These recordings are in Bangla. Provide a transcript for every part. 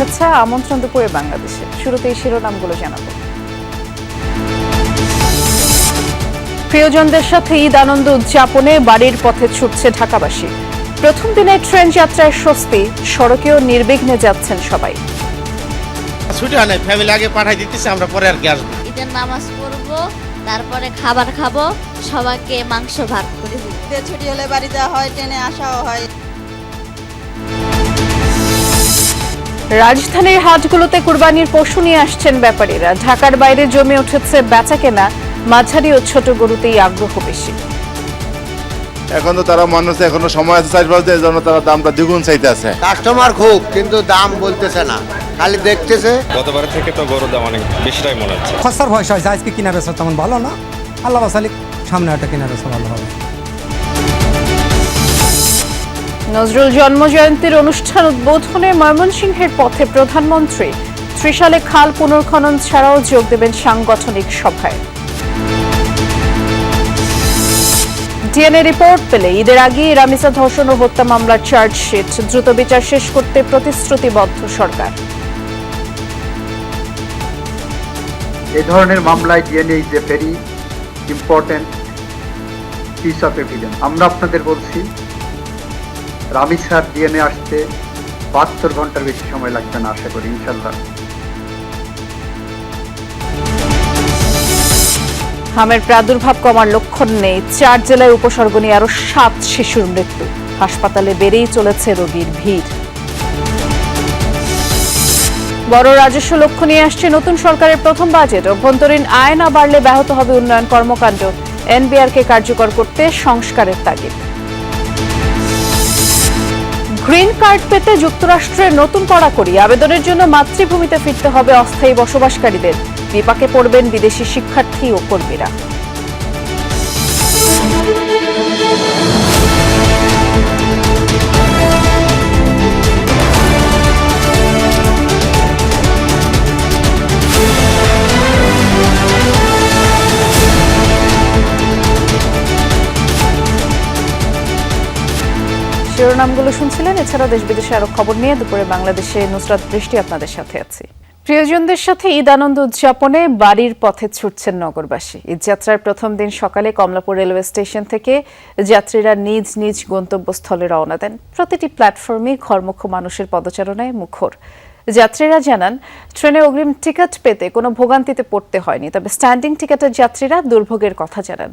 উঠেছে আমন্ত্রণ দুপুরে বাংলাদেশে। শুরুতেই শিরোনামগুলো জানাবো। প্রিয়জনদের সাথে ঈদ আনন্দ উদযাপনে বাড়ির পথে ছুটছে ঢাকাবাসী। প্রথম দিনে ট্রেন যাত্রায় স্বস্তি, সড়কেও নির্বিঘ্নে যাচ্ছেন সবাই। ছুটি হয় না, ফ্যামিলি আগে পাঠাই দিতেছে, আমরা পরে আর কি আসবো। ঈদের নামাজ পড়বো, তারপরে খাবার খাবো, সবাইকে মাংস ভাত করে দিব। ছুটি হলে বাড়ি যাওয়া হয়, ট্রেনে আসাও হয়। রাজধানীর হাটগুলোতে কুরবানির পশু নিয়ে আসছেন ব্যাপারীরা। ঢাকার বাইরে জমে উঠেছে বেচাকেনা, মাঝারি ও ছোট গরুতেই আগ্রহ বেশি। এখন তো তারা মানুষ এখনো সময় আছে চাষবাস, এই জন্য তারা দামটা দ্বিগুণ চাইতে আছে। কাস্টমার খুব, কিন্তু দাম বলতেছে না, খালি দেখতেছে। গতবার থেকে তো গরুর দাম অনেক বেশিটাই মনে হচ্ছে। খসার ভয় হয়, আজকে কিনা বেচা তেমন ভালো না। আল্লাহ বাসালিক সামনে একটা কিনা বেচা ভালো হবে। নজরুল জন্মজয়ন্তীর অনুষ্ঠান উদ্বোধনে ময়মনসিংহের পথে প্রধানমন্ত্রী। ত্রিশালে খাল পুনর্খনন ছাড়াও যোগ দেবেন সাংগঠনিক সভায়। ডিএনএ রিপোর্ট পেলে ঈদের আগে রামিসা ধর্ষণ ও হত্যা মামলার চার্জশিট দ্রুত বিচার শেষ করতে প্রতিশ্রুতিবদ্ধ সরকার। এই ধরনের মামলায় DNA is a very important piece of evidence. আমরা আপনাদের বলছি, রামিসার ডিএনএ আসতে 72 ঘন্টার বেশি সময় লাগবে না, আশা করি ইনশাল্লাহ। হামের প্রাদুর্ভাব কমার লক্ষণ নেই। 4 জেলায় উপসর্গ নিয়ে আরো 7 শিশুর মৃত্যু। হাসপাতালে বেড়েই চলেছে রোগীর ভিড়। বড় রাজস্ব লক্ষ্য নিয়ে আসছে নতুন সরকারের প্রথম বাজেট। অভ্যন্তরীণ আয় না বাড়লে ব্যাহত হবে উন্নয়ন কর্মকাণ্ড। এনবিআরকে কার্যকর করতে সংস্কারের তাগিদ। গ্রিন কার্ড পেতে যুক্তরাষ্ট্রের নতুন কড়াকড়ি। আবেদনের জন্য মাতৃভূমিতে ফিরতে হবে অস্থায়ী বসবাসকারীদের। বিপাকে পড়বেন বিদেশি শিক্ষার্থী ও কর্মীরা। শিরোনামগুলো শুনছিলেন। এছাড়া দেশ বিদেশে আরো খবর নিয়ে দুপুরে বাংলাদেশে নুসরাত বৃষ্টি আপনাদের সাথে আছি। প্রিয়জনদের সাথে ঈদ আনন্দ উদযাপনে বাড়ির পথে ছুটছেন নগরবাসী। ঈদযাত্রার প্রথম দিন সকালে কমলাপুর রেলওয়ে স্টেশন থেকে যাত্রীরা নিজ নিজ গন্তব্যস্থলে রওনা দেন। প্রতিটি প্ল্যাটফর্মে ঘরমুখো মানুষের পদচারণায় মুখর। যাত্রীরা জানান, ট্রেনে অগ্রিম টিকিট পেতে কোনো ভোগান্তিতে পড়তে হয়নি। তবে স্ট্যান্ডিং টিকিটের যাত্রীরা দুর্ভোগের কথা জানান।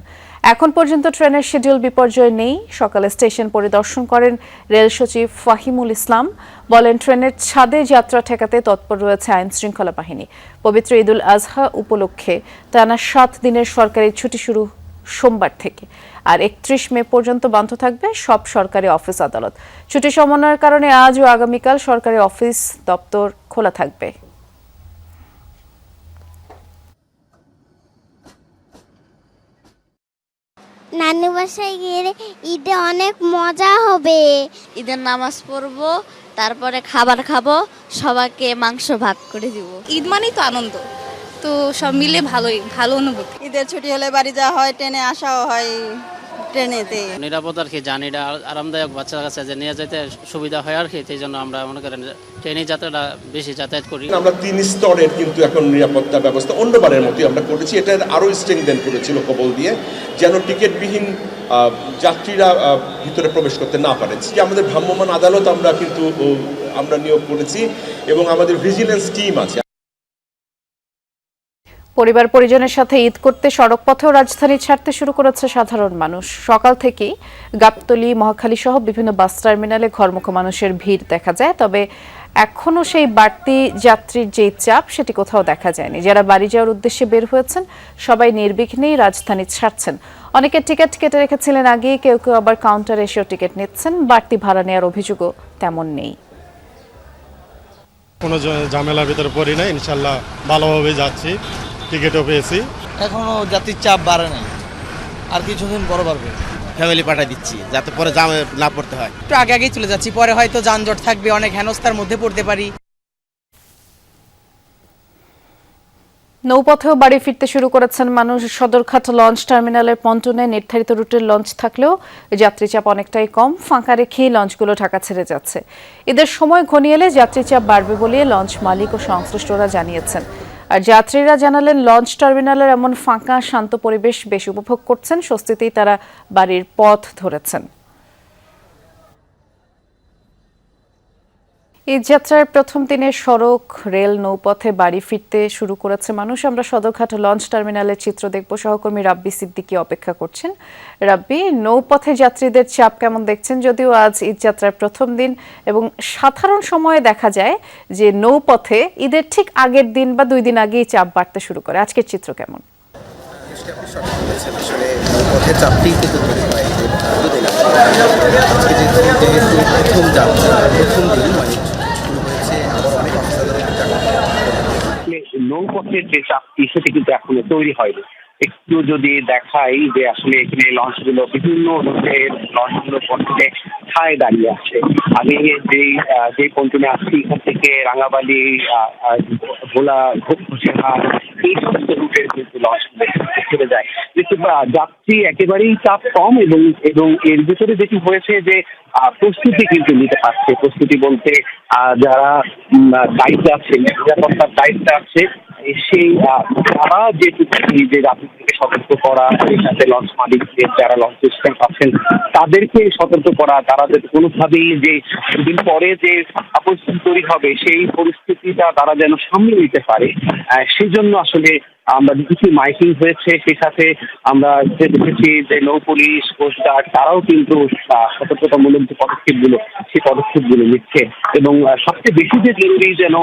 এখন পর্যন্ত ট্রেনের শিডিউল বিপর্যয় নেই। সকালে স্টেশন পরিদর্শন করেন রেল সচিব ফাহিমুল ইসলাম। বলেন, ট্রেনের ছাদে যাত্রা ঠেকাতে তৎপর রয়েছে আইন শৃঙ্খলা বাহিনী। পবিত্র ঈদুল আজহা উপলক্ষে টানা 7 দিনের সরকারি ছুটি শুরু সোমবার থেকে। আর 31 মে পর্যন্ত বন্ধ থাকবে সব সরকারি অফিস আদালত। ছুটি সমন্বয়ের কারণে আজ ও আগামীকাল সরকারি অফিস দপ্তর খোলা থাকবে। নানু বাসায় গিয়ে ঈদে অনেক মজা হবে। ঈদের নামাজ পড়বো, তারপরে খাবার খাবো, সবাইকে মাংস ভাত করে দিব। ঈদ মানেই তো আনন্দ, তো সব মিলে ভালো অনুভূতি। ঈদের ছুটি হলে বাড়ি যাওয়া হয়, ট্রেনে আসাও হয়, ট্রেনেতে। নিরাপদ আর কি, জার্নিটা আরামদায়ক, বাচ্চার কাছে যে নিয়ে যেতে সুবিধা হয় আর কি। সেই জন্য আমরা মনে করেন ট্রেনে যাত্রাটা বেশি যাতায়াত করি। আমরা 3 স্তরের কিন্তু এখন নিরাপত্তা ব্যবস্থা অন্যবারের মতোই আমরা করেছি। এটা আরও স্ট্রেংথেন করেছি লোকবল দিয়ে, যেন টিকিটবিহীন যাত্রীরা ভিতরে প্রবেশ করতে না পারে। যে আমাদের ভ্রাম্যমাণ আদালত আমরা নিয়োগ করেছি এবং আমাদের ভিজিলেন্স টিম আছে। পরিবার পরিজনের সাথে ঈদ করতে সড়ক পথেও রাজধানী ছাড়তে শুরু করেছে সাধারণ মানুষ। সকাল থেকেই গাবতলী, মহাখালী সহ বিভিন্ন বাস টার্মিনালে ঘরমুখো মানুষের ভিড় দেখা যায়। তবে এখনো সেই বাড়তি যাত্রীর যেই চাপ, সেটি কোথাও দেখা যায়নি। যারা বাড়ি যাওয়ার উদ্দেশ্যে বের হয়েছেন সবাই নির্বিঘ্নেই রাজধানী ছাড়ছেন। অনেকে টিকিট কেটে রেখেছিলেন আগে, কেউ কেউ আবার কাউন্টারে এসেও টিকিট নিচ্ছেন। বাড়তি ভাড়া নেওয়ার অভিযোগও তেমন নেই। কোনো ঝামেলার ভিতরে পড়ি না, ইনশাল্লাহ ভালোভাবে যাচ্ছি, টিকিটও পেয়েছি। এখনো যাত্রীর চাপ বাড়ে নাই, আর কিছুদিন বড় বাড়বে। ফ্যামিলি পাঠাই দিচ্ছি যাতে পরে জামে না পড়তে হয়। একটু আগে আগেই চলে যাচ্ছি, পরে হয়তো যানজট থাকবে, অনেক হেনস্থার মধ্যে পড়তে পারি। নৌপথেও বাড়ি ফিরতে শুরু করেছেন মানুষ। সদরঘাট লঞ্চ টার্মিনালের পন্টনে নির্ধারিত রুটের লঞ্চ থাকলেও যাত্রী চাপ অনেকটাই কম, ফাঁকা রেখেই লঞ্চগুলো ঢাকা ছেড়ে যাচ্ছে। ঈদের সময় ঘনিয়ে এলে যাত্রী চাপ বাড়বে বলে লঞ্চ মালিক ও সংশ্লিষ্টরা জানিয়েছেন। আর যাত্রীরা জানালেন লঞ্চ টার্মিনালের এমন ফাঁকা শান্ত পরিবেশ বেশ উপভোগ করছেন, স্বস্তিতেই তারা বাড়ির পথ ধরেছেন। এই যাত্রার প্রথম দিনে সড়ক, রেল, নৌপথে বাড়ি ফিরতে শুরু করেছে মানুষ। আমরা সদরঘাট লঞ্চ টার্মিনালের চিত্র দেখব। সহকর্মী রাব্বি সিদ্দিকী অপেক্ষা করছেন। রাব্বি, নৌপথে যাত্রীদের চাপ কেমন দেখছেন? যদিও আজ ঈদ যাত্রার প্রথম দিন এবং সাধারণ সময়ে দেখা যায় যে নৌপথে ঈদের ঠিক আগের দিন বা 2 দিন আগেই চাপ বাড়তে শুরু করে। আজকের চিত্র কেমন? নৌপথের চাপটি কিন্তু তৈরি হয় দুদিন আজকে যেহেতু প্রথম যাত্রা, প্রথম দিন মানে শুরু হয়েছে, আবার অনেক অফিসারদের নৌপথের যে চাপটি সেটি কিন্তু এখনো তৈরি হয়নি। একটু যদি দেখাই যে আসলে এখানে লঞ্চগুলো বিভিন্ন রুটের লঞ্চগুলো পন্টনে ঠায় দাঁড়িয়ে আছে। আমি যে পন্টনে আসছি এখান থেকে রাঙাবালি, ভোলা, ঘোষেরহাট এই সমস্ত রুটের কিন্তু লঞ্চগুলো ছেড়ে যায়, কিন্তু যাত্রী একেবারেই চাপ কম এবং এর ভিতরে যেটি হয়েছে যে প্রস্তুতি কিন্তু নিতে পারছে। প্রস্তুতি বলতে যারা দায়িত্বে আছে, নিরাপত্তার দায়িত্বে আছে, সেই তারা যে যাত্রীদেরকে সতর্ক করা, সেই সাথে লঞ্চ মালিকদের যারা লঞ্চ স্টাফ আছেন তাদেরকে সতর্ক করা, তারা যাতে কোনোভাবেই যে দুদিন পরে যে পরিস্থিতি তৈরি হবে সেই পরিস্থিতিটা তারা যেন সামলে নিতে পারে, সেই জন্য আসলে আমরা দেখেছি মাইকিং হয়েছে। সেই সাথে আমরা দেখেছি যে নৌ পুলিশ, কোস্টগার্ড তারাও কিন্তু সতর্কতামূলক যে পদক্ষেপগুলো সেই পদক্ষেপগুলো নিচ্ছে। এবং সবচেয়ে বেশি যে জরুরি যেন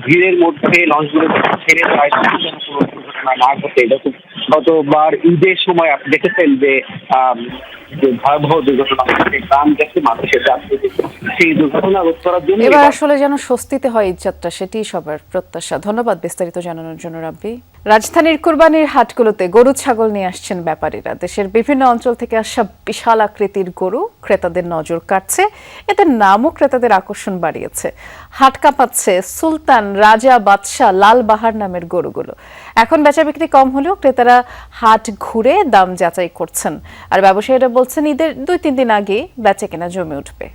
ভিড়ের মধ্যে লঞ্চগুলো ছেড়ে যায়, যেন কোনো দুর্ঘটনা না ঘটে। এরকম গতবার ঈদের সময় আপনি দেখেছেন যে ভয়াবহ দুর্ঘটনা ঘটে, প্রাণ গেছে মানুষের যাত্রী, সেই দুর্ঘটনা রোধ করার জন্য এবার আসলে যেন স্বস্তিতে হয় ঈদ যাত্রা, সেটি সবার প্রত্যাশা। ধন্যবাদ বিস্তারিত জানানোর জন্য রাব্বি। রাজধানীর কুরবানির হাটগুলোতে গরু ছাগল নিয়ে আসছেন ব্যাপারীরা। দেশের বিভিন্ন অঞ্চল থেকে আসা বিশাল আকৃতির গরু ক্রেতাদের নজর কাটছে, এদের নামও ক্রেতাদের আকর্ষণ বাড়িয়েছে। হাট কাঁপাচ্ছে সুলতান, রাজা, বাদশাহ, লাল বাহার নামের গরুগুলো। এখন বেচা বিক্রি কম হলেও ক্রেতারা হাট ঘুরে দাম যাচাই করছেন। আর ব্যবসায়ীরা বলছেন ঈদের 2-3 দিন আগে বেচা কেনা জমে উঠবে।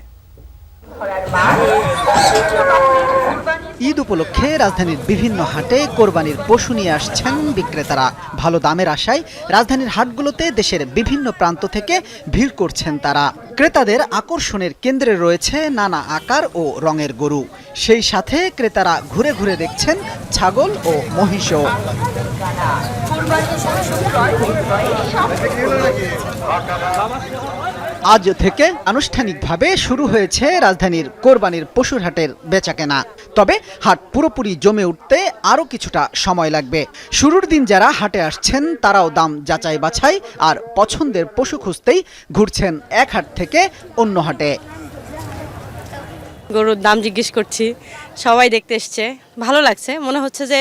ঈদ উপলক্ষে রাজধানীর বিভিন্ন হাটে কোরবানির পশু নিয়ে আসছেন বিক্রেতারা। ভালো দামের আশায় রাজধানীর হাটগুলোতে দেশের বিভিন্ন প্রান্ত থেকে ভিড় করছেন তারা। ক্রেতাদের আকর্ষণের কেন্দ্রে রয়েছে নানা আকার ও রঙের গরু। সেই সাথে ক্রেতারা ঘুরে ঘুরে দেখছেন ছাগল ও মহিষও। আজ থেকে আনুষ্ঠানিকভাবে শুরু হয়েছে রাজধানীর কোরবানির পশুর হাটের বেচাকেনা। তবে হাট পুরোপুরি জমে উঠতে আরও কিছুটা সময় লাগবে। শুরুর দিন যারা হাটে আসছেন তারাও দাম যাচাই বাছাই আর পছন্দের পশু খুঁজতেই ঘুরছেন এক হাট থেকে অন্য হাটে। গরুর দাম জিজ্ঞেস করছি, সবাই দেখতে এসছে, ভালো লাগছে। মনে হচ্ছে যে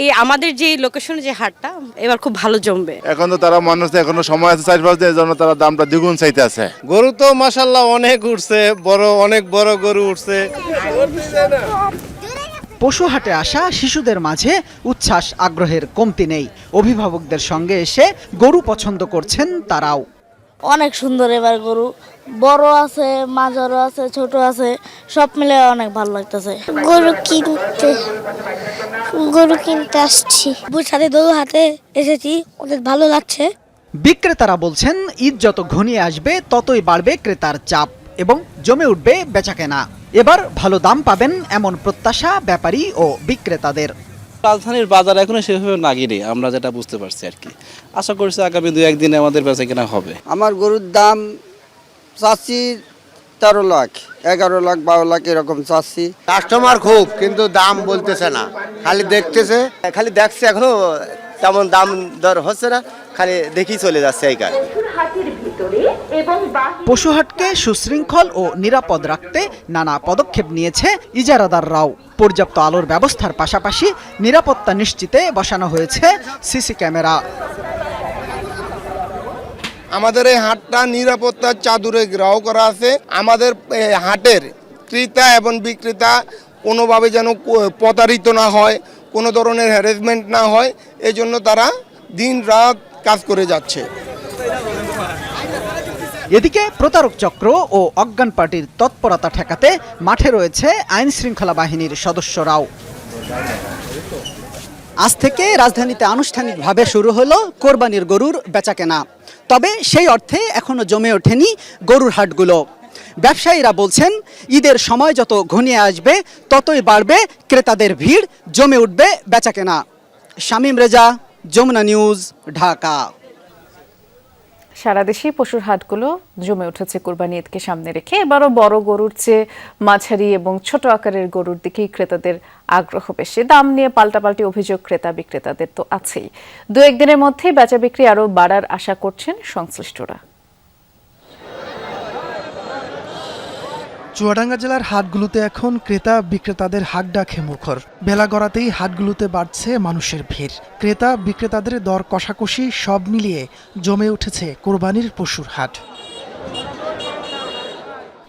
এই আমাদের যে লোকেশনে যে হাটটা এবার খুব ভালো জমবে। এখন তো তারা মানুষ এখনো সময় আছে 4-5 দিনের জন্য, তারা দামটা দ্বিগুণ চাইতে আছে। গরু তো মাশাআল্লাহ অনেক উঠছে, অনেক বড় গরু উঠছে। পশু হাটে আসা শিশুদের মাঝে উচ্ছ্বাস, আগ্রহের কমতি নেই। অভিভাবকদের সঙ্গে এসে গরু পছন্দ করছেন তারাও। অনেক সুন্দর এবার গরু, বড় আছে, মাঝারও আছে, ছোট আছে, সব মিলে অনেক ভালো লাগতেছে। গরু কিনতে আসছি, সাথে দোল হাতে এসেছি, অনেক ভালো লাগছে। বিক্রেতারা বলছেন ঈদ যত ঘনিয়ে আসবে ততই বাড়বে ক্রেতার চাপ এবং জমে উঠবে বেচাকেনা। এবার ভালো দাম পাবেন এমন প্রত্যাশা ব্যাপারী ও বিক্রেতাদের। রাজধানীর বাজার এখনো সেভাবে লাগেনি, আমরা যেটা বুঝতে পারছি আর কি। আশা করছি আগামী 2-1 দিনে আমাদের বেচাকেনা হবে। আমার গরুর দাম চাচ্ছি 13 লাখ, 11 লাখ, 12 লাখ এরকম চাচ্ছি। কাস্টমার খুব, কিন্তু দাম বলতেছে না, খালি দেখতেছে, খালি দেখছে, এখনো তেমন দাম দর হচ্ছে না, খালি দেখি চলে যাচ্ছে এই কারণে। পশুহাটকে সুশৃঙ্খল ও নিরাপদ রাখতে নানা পদক্ষেপ নিয়েছে ইজারাদাররাও। পর্যাপ্ত আলোর ব্যবস্থার পাশাপাশি নিরাপত্তা নিশ্চিতে বসানো হয়েছে সিসি ক্যামেরা। আমাদের এই হাটটা নিরাপত্তার চাদরে ঘেরাও করা আছে। আমাদের হাটের ক্রেতা এবং বিক্রেতা কোনোভাবে যেন প্রতারিত না হয়, কোনো ধরনের হ্যারাসমেন্ট না হয় এই জন্য তারা দিন রাত কাজ করে যাচ্ছে। এদিকে প্রতারক চক্র ও অজ্ঞান পার্টির তৎপরতা ঠেকাতে মাঠে রয়েছে আইন শৃঙ্খলা বাহিনীর সদস্যরাও। আজ থেকে রাজধানীতে আনুষ্ঠানিকভাবে শুরু হলো কোরবানির গরুর বেচাকেনা। তবে সেই অর্থে এখনো জমে ওঠেনি গরুর হাটগুলো। ব্যবসায়ীরা বলছেন ঈদের সময় যত ঘনিয়ে আসবে ততই বাড়বে ক্রেতাদের ভিড়, জমে উঠবে বেচাকেনা। শামীম রেজা, যমুনা নিউজ, ঢাকা। সারা দেশেই পশুর হাটগুলো জমে উঠেছে কোরবানি ঈদকে সামনে রেখে। এবারও বড় গরুর চেয়ে মাঝারি এবং ছোট আকারের গরুর দিকেই ক্রেতাদের আগ্রহ বেশি। দাম নিয়ে পাল্টাপাল্টি অভিযোগ ক্রেতা বিক্রেতাদের তো আছেই। দু একদিনের মধ্যে বেচা বিক্রি আরও বাড়ার আশা করছেন সংশ্লিষ্টরা। চুয়াডাঙ্গা জেলার হাটগুলোতে এখন ক্রেতা বিক্রেতাদের হাঁকডাকে মুখর। বেলা গড়াতেই হাটগুলোতে বাড়ছে মানুষের ভিড়। ক্রেতা বিক্রেতাদের দর কষাকষি সব মিলিয়ে জমে উঠেছে কোরবানির পশুর হাট।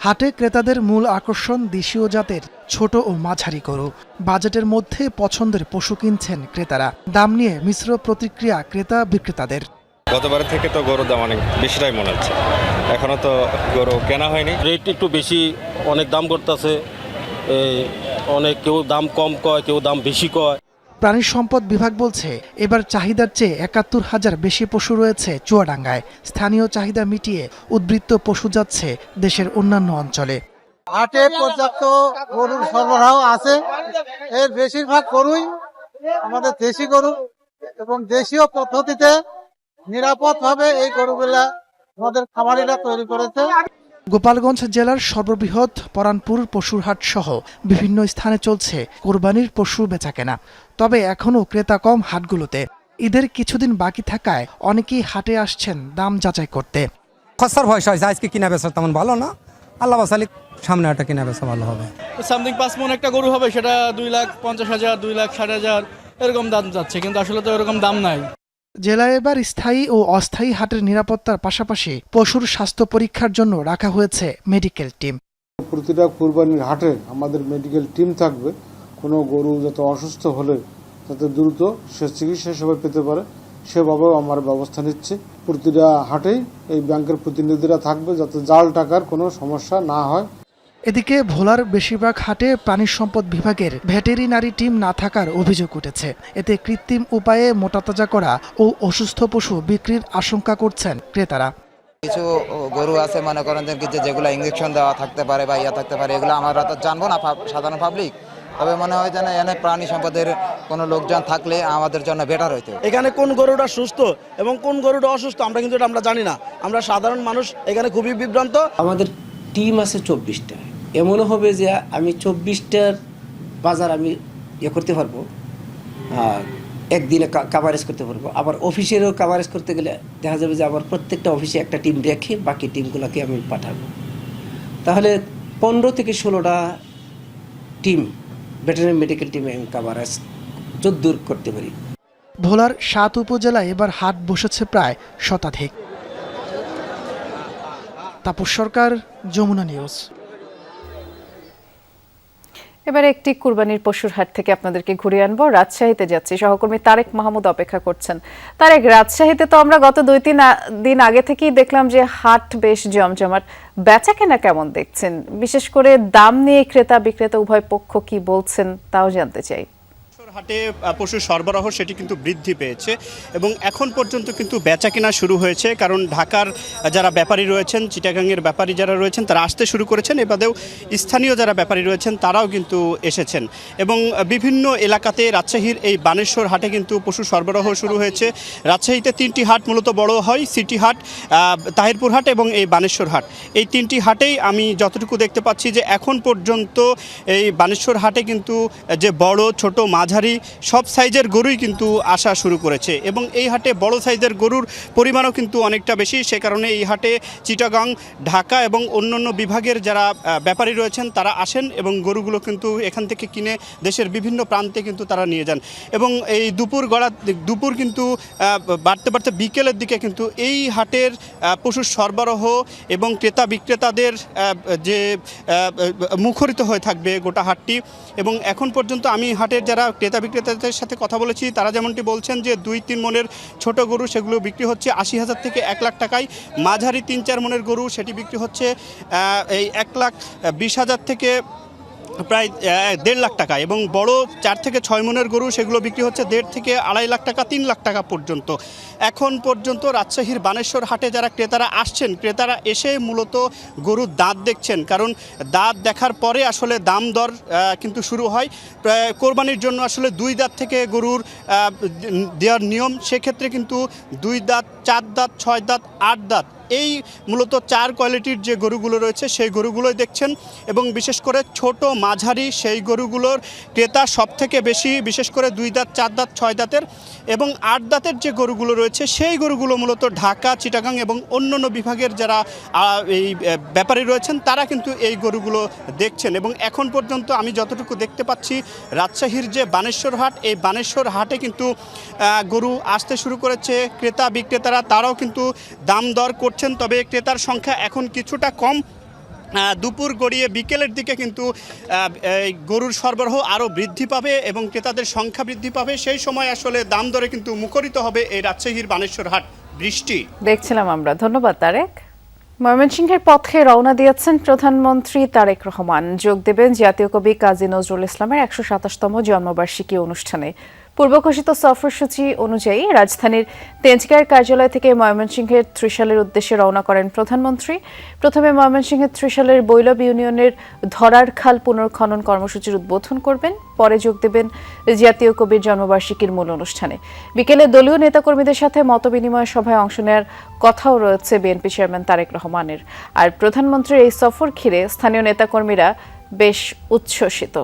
হাটে ক্রেতাদের মূল আকর্ষণ দেশীয় জাতের ছোট ও মাঝারি গরু। বাজেটের মধ্যে পছন্দের পশু কিনছেন ক্রেতারা। দাম নিয়ে মিশ্র প্রতিক্রিয়া ক্রেতা বিক্রেতাদের। গতবারের থেকে তো গরুর দাম অনেক বেশিটাই মনে হচ্ছে, এখনো তো গরু কেনা হয়নি। রেট একটু বেশি, অনেক দাম করতেছে, অনেক কেউ দাম কম কয়, কেউ দাম বেশি কয়। প্রাণী সম্পদ বিভাগ বলছে এবার চাহিদার চেয়ে ৭১,০০০ বেশি পশু রয়েছে চুয়াডাঙ্গায়। স্থানীয় চাহিদা মিটিয়ে উদ্বৃত্ত পশু যাচ্ছে দেশের অন্যান্য অঞ্চলে। হাটে পর্যাপ্ত গরুর সরবরাহ আছে। এর বেশিরভাগ গরুই আমাদের দেশি গরু এবং দেশীয় পদ্ধতিতে নিরাপদভাবে এই গরুগুলা আমাদের খামারিরা তৈরি করেছে। গোপালগঞ্জ জেলার সর্ববৃহৎ পরানপুর পশুর হাট সহ বিভিন্ন স্থানে চলছে কোরবানির পশু বেচাকেনা। তবে এখনও ক্রেতা কম হাটগুলোতে। ঈদের কিছুদিন বাকি থাকায় অনেকেই হাটে আসছেন দাম যাচাই করতে। খসার ভয় হয়, আজকে কিনা বেচা তেমন ভালো না, আল্লাহ বাসালিক সামনে একটা কিনা বেচা ভালো হবে। সামথিং 5 মণ একটা গরু হবে, সেটা 2,50,000, 2,60,000 এরকম দাম যাচ্ছে, কিন্তু আসলে তো এরকম দাম নাই। জেলায় এবার স্থায়ী ও অস্থায়ী হাটের নিরাপত্তার পাশাপাশি পশুর স্বাস্থ্য পরীক্ষার জন্য রাখা হয়েছে মেডিকেল টিম। প্রতিটা কুরবানির হাটে আমাদের মেডিকেল টিম থাকবে। কোনো গরু যাতে অসুস্থ হলে যাতে দ্রুত সে চিকিৎসা সেবা পেতে পারে সেভাবেও আমার ব্যবস্থা নিচ্ছে। প্রতিটা হাটেই এই ব্যাংকের প্রতিনিধিরা থাকবে যাতে জাল টাকার কোনো সমস্যা না হয়। এদিকে ভোলার বেশিরভাগ হাটে প্রাণী সম্পদ বিভাগের ভেটেরিনারি টিম না থাকার অভিযোগ উঠেছে। এতে কৃত্রিম উপায়ে মোটাতাজা করা ও অসুস্থ পশু বিক্রির আশঙ্কা করছেন ক্রেতারা। কিছু গরু আছে মনে করেন যেগুলো ইঞ্জেকশন দেওয়া থাকতে পারে বা ইয়া থাকতে পারে, এগুলো আমরা তো জানবো না সাধারণ পাবলিক। তবে মনে হয় যেন এখানে প্রাণী সম্পদের কোনো লোকজন থাকলে আমাদের জন্য বেটার হইতো। এখানে কোন গরুটা সুস্থ এবং কোন গরুটা অসুস্থ আমরা কিন্তু আমরা জানি না। আমরা সাধারণ মানুষ এখানে খুবই বিভ্রান্ত। আমাদের টিম আছে 24টা। এমনও হবে যে আমি 24টার বাজার আমি করতে পারবো, একদিনে কাভারেজ করতে পারবো। আবার অফিসেরও কাভারেজ করতে গেলে দেখা যাবে যে আবার প্রত্যেকটা অফিসে একটা টিম রেখে বাকি টিমগুলোকে আমি পাঠাবো। তাহলে 15 থেকে 16টা টিম ভেটেরিনারি মেডিকেল টিমে আমি কাভারেজ যদ্দূর করতে পারি। ভোলার 7 উপজেলায় এবার হাট বসেছে প্রায় শতাধিক। তাপস সরকার, যমুনা নিউজ। এবারে একটি কুরবানির পশুর হাট থেকে আপনাদেরকে ঘুরিয়ে আনবো। রাজশাহীতে যাচ্ছি, সহকর্মী তারেক মাহমুদ অপেক্ষা করছেন। তারেক, রাজশাহীতে তো আমরা গত 2-3 দিন আগে থেকেই দেখলাম যে হাট বেশ জমজমাট। বেচা কেনা কেমন দেখছেন? বিশেষ করে দাম নিয়ে ক্রেতা বিক্রেতা উভয় পক্ষ কি বলছেন তাও জানতে চাই। হাটে পশুর সরবরাহ সেটি কিন্তু বৃদ্ধি পেয়েছে এবং এখন পর্যন্ত কিন্তু বেচাকেনা শুরু হয়েছে, কারণ ঢাকার যারা ব্যাপারী রয়েছেন, চিটাগাংয়ের ব্যাপারী যারা রয়েছেন তারা আসতে শুরু করেছেন। এবারেও স্থানীয় যারা ব্যাপারী রয়েছেন তারাও কিন্তু এসেছেন এবং বিভিন্ন এলাকাতে রাজশাহীর এই বানেশ্বর হাটে কিন্তু পশু সরবরাহ শুরু হয়েছে। রাজশাহীতে 3টি হাট মূলত বড় হয়, সিটি হাট, তাহিরপুর হাট এবং এই বানেশ্বর হাট। এই 3টি হাটেই আমি যতটুকু দেখতে পাচ্ছি যে এখন পর্যন্ত এই বানেশ্বর হাটে কিন্তু যে বড় ছোট মাঝারি সব সাইজের গরুই কিন্তু আসা শুরু করেছে এবং এই হাটে বড় সাইজের গরুর পরিমাণও কিন্তু অনেকটা বেশি। সে কারণে এই হাটে চিটাগাং, ঢাকা এবং অন্যান্য বিভাগের যারা ব্যাপারী রয়েছেন তারা আসেন এবং গরুগুলো কিন্তু এখান থেকে কিনে দেশের বিভিন্ন প্রান্তে কিন্তু তারা নিয়ে যান এবং এই দুপুর কিন্তু বাড়তে বাড়তে বিকেলের দিকে কিন্তু এই হাটের পশুর সরবরাহ এবং ক্রেতা বিক্রেতাদের যে মুখরিত হয়ে থাকবে গোটা হাটটি। এবং এখন পর্যন্ত আমি হাটের যারা ক্রেতা ক্রেতা বিক্রেতাদের সাথে কথা বলেছি, তারা যেমনটি বলছেন যে 2-3 মনের ছোট গরু সেগুলো বিক্রি হচ্ছে 80,000 থেকে 1 লাখ টাকায়, মাঝারি 3-4 মনের গরু সেটি বিক্রি হচ্ছে এই 1,20,000 থেকে প্রায় 1.5 লাখ টাকা, এবং বড় 4 থেকে 6 মনের গরু সেগুলো বিক্রি হচ্ছে 1.5 থেকে 2.5 লাখ টাকা, 3 লাখ টাকা পর্যন্ত। এখন পর্যন্ত রাজশাহীর বানেশ্বর হাটে যারা ক্রেতারা আসছেন, ক্রেতারা এসে মূলত গরুর দাঁত দেখছেন, কারণ দাঁত দেখার পরে আসলে দাম দর কিন্তু শুরু হয়। কোরবানির জন্য আসলে 2 দাঁত থেকে গরুর দেওয়ার নিয়ম, সেক্ষেত্রে কিন্তু 2 দাঁত, 4 দাঁত, 6 দাঁত, 8 দাঁত, এই মূলত 4 কোয়ালিটির যে গরুগুলো রয়েছে সেই গরুগুলোই দেখছেন, এবং বিশেষ করে ছোট মাঝারি সেই গরুগুলোর ক্রেতা সব থেকে বেশি, বিশেষ করে 2 দাঁত, 4 দাঁত, 6 দাঁতের এবং 8 দাঁতের যে গরুগুলো রয়েছে সেই গরুগুলো মূলত ঢাকা, চিটাগাং এবং অন্যান্য বিভাগের যারা এই ব্যাপারী রয়েছেন তারা কিন্তু এই গরুগুলো দেখছেন। এবং এখন পর্যন্ত আমি যতটুকু দেখতে পাচ্ছি রাজশাহীর যে বানেশ্বর হাট, এই বানেশ্বর হাটে কিন্তু গরু আসতে শুরু করেছে, ক্রেতা বিক্রেতারা তারাও কিন্তু দাম দর করছেন, তবে ক্রেতার সংখ্যা এখন কিছুটা কম। দুপুর গড়িয়ে বিকেলের দিকে কিন্তু গরুর সরবরাহ আরও বৃদ্ধি পাবে এবং ক্রেতাদের সংখ্যা বৃদ্ধি পাবে, সেই সময় আসলে দাম দরে কিন্তু মুখরিত হবে এই রাজশাহীর বানেশ্বর হাট। বৃষ্টি দেখছিলাম আমরা, ধন্যবাদ তারেক। ময়মনসিংহের পথে রওনা দিয়েছেন প্রধানমন্ত্রী তারেক রহমান, যোগ দেবেন জাতীয় কবি কাজী নজরুল ইসলামের 127তম জন্মবার্ষিকী অনুষ্ঠানে। পূর্বঘোষিত সফরসূচি অনুযায়ী রাজধানীর তেজগাঁয়ের কার্যালয় থেকে ময়মনসিংহের ত্রিশালের উদ্দেশ্যে রওনা করেন প্রধানমন্ত্রী। প্রথমে ময়মনসিংহের ত্রিশালের বৈলব ইউনিয়নের ধরার খাল পুনর্খনন কর্মসূচির উদ্বোধন করবেন, পরে যোগ দেবেন জাতীয় কবির জন্মবার্ষিকীর মূল অনুষ্ঠানে। বিকেলে দলীয় নেতাকর্মীদের সাথে মতবিনিময় সভায় অংশ নেওয়ার কথাও রয়েছে বিএনপি চেয়ারম্যান তারেক রহমানের। আর প্রধানমন্ত্রীর এই সফর ঘিরে স্থানীয় নেতাকর্মীরা বেশ উচ্ছ্বসিত।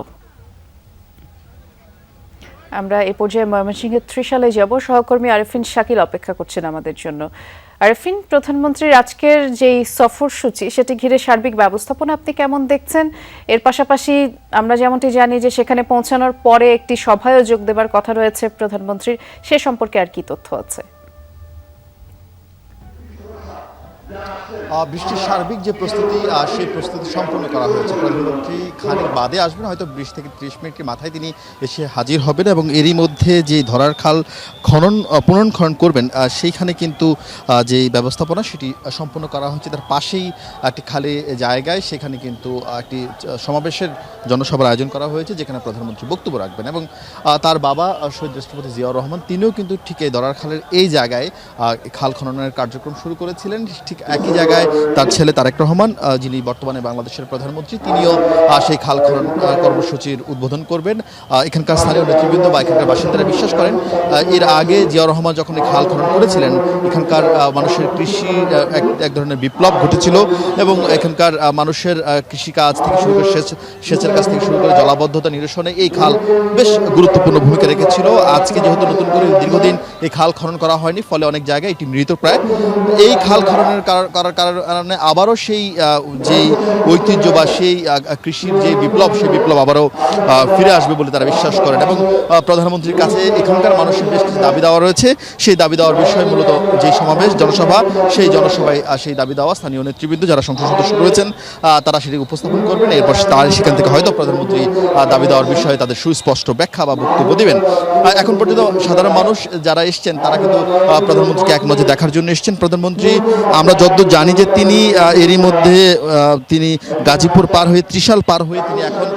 আমরা এই পর্যায়ে ময়মনসিংহের ত্রিশালে যাব, সহকর্মী আরেফিন শাকিল অপেক্ষা করছেন আমাদের জন্য। আরেফিন, প্রধানমন্ত্রীর আজকের যেই সফরসূচি সেটি ঘিরে সার্বিক ব্যবস্থাপনা আপনি কেমন দেখছেন? এর পাশাপাশি আমরা যেমনটি জানি যে সেখানে পৌঁছানোর পরে একটি সভায়ও যোগ দেবার কথা রয়েছে প্রধানমন্ত্রীর, সে সম্পর্কে আর কি তথ্য আছে? বৃষ্টির সার্বিক যে প্রস্তুতি, সেই প্রস্তুতি সম্পন্ন করা হয়েছে। প্রধানমন্ত্রী খানিক বাদে আসবেন, হয়তো 20 থেকে 30 মিনিটের মাথায় তিনি এসে হাজির হবেন, এবং এরই মধ্যে যে ধরার খাল পুনর্খনন করবেন সেইখানে কিন্তু যে ব্যবস্থাপনা সেটি সম্পন্ন করা হচ্ছে। তার পাশেই একটি খালি জায়গায় সেখানে কিন্তু একটি সমাবেশের জনসভার আয়োজন করা হয়েছে, যেখানে প্রধানমন্ত্রী বক্তব্য রাখবেন। এবং তার বাবা শহীদ রাষ্ট্রপতি জিয়াউর রহমান তিনিও কিন্তু ঠিক এই ধরার খালের এই জায়গায় খাল খননের কার্যক্রম শুরু করেছিলেন। ঠিক একই জায়গায় তার ছেলে তারেক রহমান, যিনি বর্তমানে বাংলাদেশের প্রধানমন্ত্রী, তিনিও সেই খাল খনন কর্মসূচির উদ্বোধন করবেন। এখানকার স্থানীয় নেতৃবৃন্দ বা এখানকার বাসিন্দারা বিশ্বাস করেন এর আগে জিয়াউর রহমান যখন এই খাল খনন করেছিলেন এখানকার মানুষের কৃষি এক ধরনের বিপ্লব ঘটেছিল, এবং এখানকার মানুষের কৃষিকাজ থেকে শুরু করে সেচের কাছ থেকে শুরু করে জলাবদ্ধতা নিরসনে এই খাল বেশ গুরুত্বপূর্ণ ভূমিকা রেখেছিল। আজকে যেহেতু নতুন করে দীর্ঘদিন এই খাল খনন করা হয়নি, ফলে অনেক জায়গায় এটি মৃতপ্রায়। এই খাল খননের করার কারণে আবারও সেই যেই ঐতিহ্য বা সেই কৃষির যে বিপ্লব, সেই বিপ্লব আবারও ফিরে আসবে বলে তারা বিশ্বাস করেন। এবং প্রধানমন্ত্রীর কাছে এখানকার মানুষের বেশ কিছু দাবি দেওয়া রয়েছে, সেই দাবি দেওয়ার বিষয়ে মূলত যে সমাবেশ জনসভা, সেই জনসভায় সেই দাবি দেওয়া স্থানীয় নেতৃবৃন্দ যারা সংসদ সদস্য রয়েছেন তারা সেটি উপস্থাপন করবেন। এরপর তার সেখান থেকে হয়তো প্রধানমন্ত্রী দাবি দেওয়ার বিষয়ে তাদের সুস্পষ্ট ব্যাখ্যা বা বক্তব্য দিবেন। এখন পর্যন্ত সাধারণ মানুষ যারা এসছেন তারা কিন্তু প্রধানমন্ত্রীকে এক নজরে দেখার জন্য এসছেন। প্রধানমন্ত্রী, আমরা যতদূর জানি যে তিনি এরই মধ্যে তিনি গাজীপুর পার হয়ে ত্রিশাল পার হয়ে তিনি এখন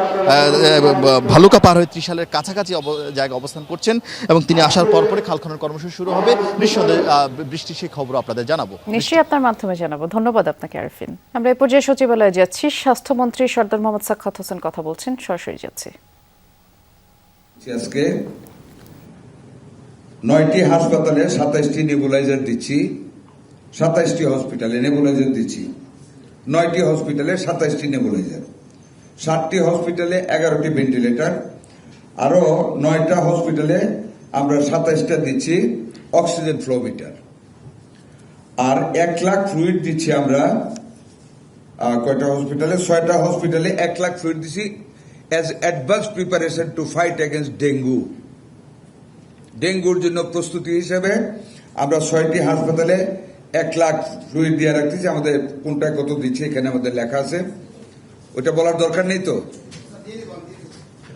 ভালুকা পার হয়ে ত্রিশালের কাছাকাছি জায়গায় অবস্থান করছেন, এবং তিনি আসার পরপরই খাল খনন কর্মসূচি শুরু হবে। নিঃসন্দেহে বৃষ্টির সেই খবর আপনাদের জানাবো, নিশ্চয়ই আপনার মাধ্যমে জানাবো। ধন্যবাদ আপনাকে আরিফিন। আমরা এই পর্যায়ে সচিবালয়ে যাচ্ছি, স্বাস্থ্যমন্ত্রী সরদার মোহাম্মদ সাখাওয়াত হোসেন কথা বলছেন, সরাসরি যাচ্ছি। আজকে 9টি হাসপাতালে 27টি নেবুলাইজার দিচ্ছি, 27টি হসপিটালে নেবুলাইজার দিচ্ছি, 9টি হসপিটালে 27টি নেবুলাইজার, 7টি হসপিটালে 11টি ভেন্টিলেটর, আরো 9টা হসপিটালে আমরা 27টা দিচ্ছি অক্সিজেন ফ্লো মিটার, আর 1 লাখ ফ্লুইড দিচ্ছি আমরা কয়টা হসপিটালে, 6টা হসপিটালে 1 লাখ ফ্লুইড দিচ্ছি as advanced preparation to fight against dengue. ডেঙ্গুর জন্য প্রস্তুতি হিসেবে আমরা 6টি হাসপাতালে 1 লাখ ফ্লুইড দিয়ে রাখতেছি। আমাদের কোনটা কত দিচ্ছে এখানে আমাদের লেখা আছে, ওটা বলার দরকার নেই তো।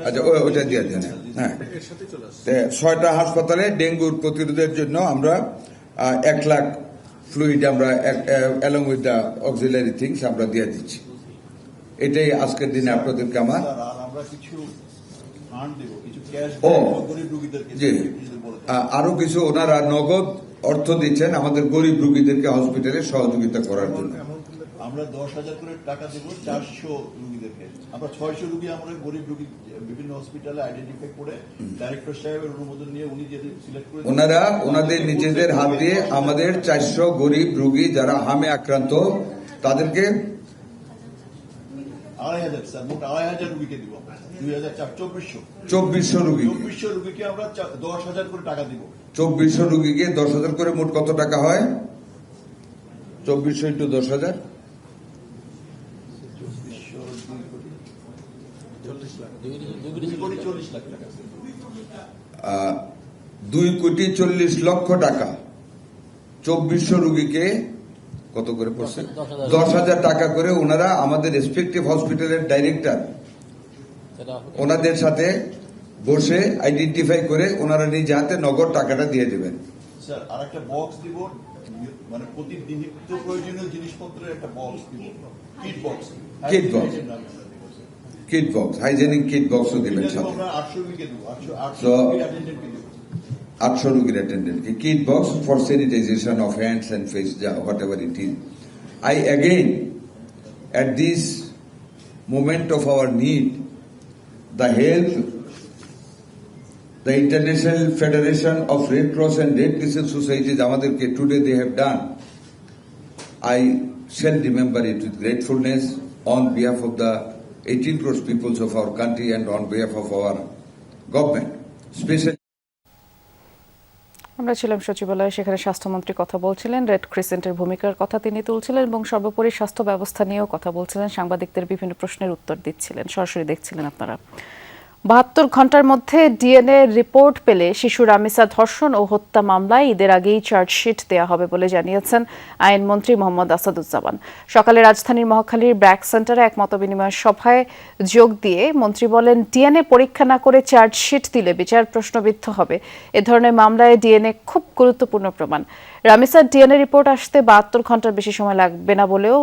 আচ্ছা ওইটা দিয়ে দেন। হ্যাঁ, 6টা হাসপাতালে ডেঙ্গুর প্রতিরোধের জন্য আমরা 1 লাখ ফ্লুইড আমরা along with the auxiliary things আমরা দিয়ে দিচ্ছি। এটাই আজকের দিনে আপনাদেরকে আমার জি আরো কিছু ওনারা নগদ অর্থ দিচ্ছেন আমাদের গরিব রোগীদেরকে হসপিটালে সহযোগিতা করার জন্য। আমরা 10,000 করে টাকা দেব 400 রোগীদেরকে। আমরা 600 রোগী আমরা গরিব রোগী বিভিন্ন হসপিটালে আইডেন্টিফাই করে ডাইরেক্টর সাহেবের অনুমোদন নিয়ে উনি যে সিলেক্ট করে ওনারা ওনাদের নিজেদের হাত দিয়ে আমাদের 400 গরিব রোগী যারা হামে আক্রান্ত তাদেরকে 2,500 স্যার, মোট 2,500 রোগীকে দিব। 2400 রোগীকে আমরা 10,000 করে টাকা দিব। 2400 রোগীকে 10,000 করে মোট কত টাকা হয়? 2400 ইন্টু 10,000 2,40,00,000 টাকা। 2400 রোগীকে কত করে পড়ছে? 10,000 টাকা করে ওনারা আমাদের রেসপেক্টিভ হসপিটালের ডাইরেক্টর ওনাদের সাথে বসে আইডেন্টিফাই করে ওনারা নিজে হাতে নগদ টাকাটা দিয়ে দেবেন। স্যার আরেকটা বক্স দিব, মানে প্রতিদিন প্রয়োজনীয় জিনিসপত্রের একটা বক্স দিব, কিট বক্স হাইজেনিক কিট বক্সও দিবেন সাথে। 800 রোগীর অ্যাটেন্ডেন্টকে kit box for sanitization of hands and face, whatever it is. I again at this moment of our need, the help the International Federation of Red Cross and Red Crescent Societies amaderke today they have done, I shall remember it with gratefulness on behalf of the 18 crore peoples of our country and on behalf of our government, especially আমরা ছিলাম সচিবালয়ে, সেখানে স্বাস্থ্যমন্ত্রী কথা বলছিলেন, রেড ক্রিসেন্টের ভূমিকার কথা তিনি তুলছিলেন এবং সর্বোপরি স্বাস্থ্য ব্যবস্থা নিয়েও কথা বলছিলেন, সাংবাদিকদের বিভিন্ন প্রশ্নের উত্তর দিচ্ছিলেন। সরাসরি দেখছিলেন আপনারা। 72 ঘন্টার মধ্যে ডিএনএ রিপোর্ট পেলে শিশু রামিসা ধর্ষণ ও হত্যা মামলায় ঈদের আগেই চার্জশিট দেওয়া হবে বলে জানিয়েছেন আইনমন্ত্রী মোহাম্মদ আসাদুজ্জামান। সকালে রাজধানীর মহাখালীর ব্র্যাক সেন্টারে এক মতবিনিময় সভায় যোগ দিয়ে মন্ত্রী বলেন, ডিএনএ পরীক্ষা না করে চার্জশিট দিলে বিচার প্রশ্নবিদ্ধ হবে। এ ধরনের মামলায় ডিএনএ খুব গুরুত্বপূর্ণ প্রমাণ। রামিসার ডিএনএ রিপোর্ট আসতে 72 ঘন্টার বেশি সময় লাগবে না বলেও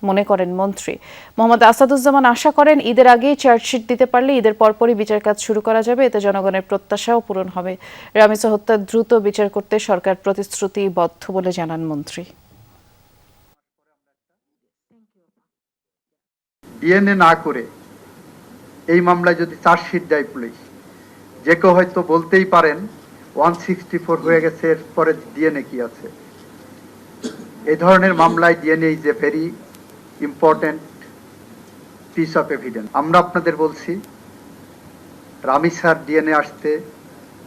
মনে করেন মন্ত্রী। মোহাম্মদ আসাদুজ্জামান আশা করেন ঈদের আগেই চার্জশিট দিতে পারলে ঈদের পরপরই বিচার কাজ শুরু করা যাবে, এতে জনগণের প্রত্যাশাও পূরণ হবে। রামিসা হত্যার দ্রুত বিচার করতে সরকার প্রতিশ্রুতিবদ্ধ বলে জানান মন্ত্রী। ডিএনএ না করে এই মামলায় যদি চার্জশিট দেয় পুলিশ, যে কেউ হয়তো বলতেই পারেন 164 হয়ে গেছে, এরপরে ডিএনএ কি আছে? এই ধরনের মামলায় DNA is a very important piece of evidence. আমরা আপনাদের বলছি রামিসার ডিএনএ আসতে